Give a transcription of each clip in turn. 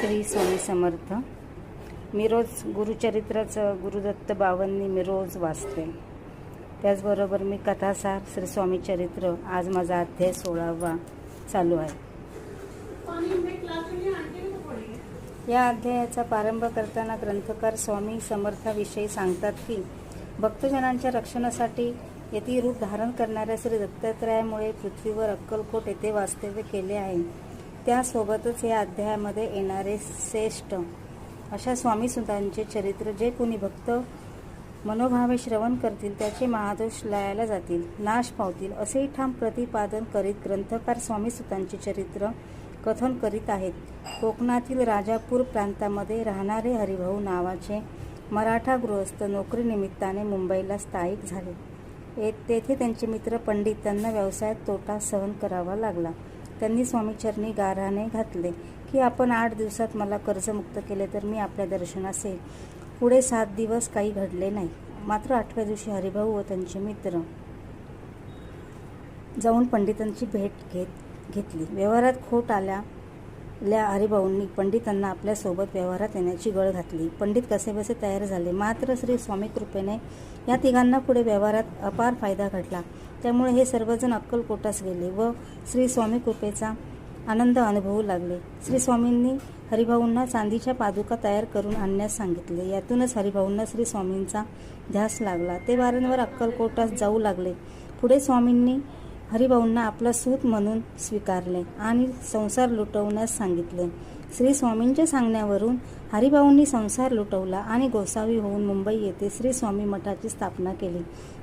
श्री स्वामी समर्थ. मी रोज गुरुचरित्राचं गुरुदत्त बाबांनी मी रोज वाचते. त्याचबरोबर मी कथासार श्री स्वामी चरित्र आज माझा अध्याय 16वा चालू आहे. या अध्यायाचा प्रारंभ करताना ग्रंथकार स्वामी समर्थाविषयी सांगतात की भक्तजनांच्या रक्षणासाठी यती रूप धारण करणाऱ्या श्री दत्तात्रयामुळे पृथ्वीवर अक्कलकोट येथे वास्तव्य केले आहे. त्यासोबतच या अध्यायामध्ये येणारे श्रेष्ठ अशा स्वामीसुतांचे चरित्र जे कोणी भक्त मनोभावे श्रवण करतील त्याचे महादोष लयाला जातील, नाश पावतील असे ठाम प्रतिपादन करीत ग्रंथकार स्वामीसुतांचे चरित्र कथन करीत आहेत. कोकणातील राजापूर प्रांतामध्ये राहणारे हरिभाऊ नावाचे मराठा गृहस्थ नोकरीनिमित्ताने मुंबईला स्थायिक झाले. तेथे त्यांचे मित्र पंडित त्यांना व्यवसायात तोटा सहन करावा लागला. त्यांनी स्वामीचरणी गाऱ्हाणे घातले की आपण 8 दिवसात मला कर्जमुक्त केले तर मी आपल्या दर्शनास येईल. पुढे 7 दिवस काही घडले नाही. मात्र 8व्या दिवशी हरिभाऊ व त्यांचे मित्र जाऊन पंडितांची भेट घेतली. व्यवहारात खोट आल्याल्या हरिभाऊंनी पंडितांना आपल्यासोबत व्यवहारात येण्याची गळ घातली. पंडित कसेबसे तयार झाले. मात्र श्री स्वामी कृपेने या तिघांना पुढे व्यवहारात अपार फायदा घडला. त्यामुळे हे सर्वजण अक्कलकोटास गेले व श्री स्वामी कृपेचा आनंद अनुभवू लागले. श्री स्वामींनी हरिभाऊंना चांदीच्या पादुका तयार करून आणण्यास सांगितले. यातूनच हरिभाऊंना श्री स्वामींचा ध्यास लागला. ते वारंवार अक्कलकोटास जाऊ लागले. पुढे स्वामींनी हरिभाऊंना आपला सूत म्हणून स्वीकारले आणि संसार लुटवण्यास सांगितले. श्री स्वामींच्या सांगण्यावरून हरिभाऊंनी संसार लुटवला आणि गोसावी होऊन मुंबई येथे श्री स्वामी मठाची स्थापना केली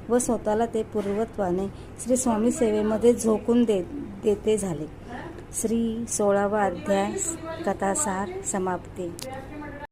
व स्वतःला ते पूर्वत्वाने श्री स्वामी सेवेमध्ये झोकून देते झाले. श्री 16वा अध्याय कथासार समाप्ती.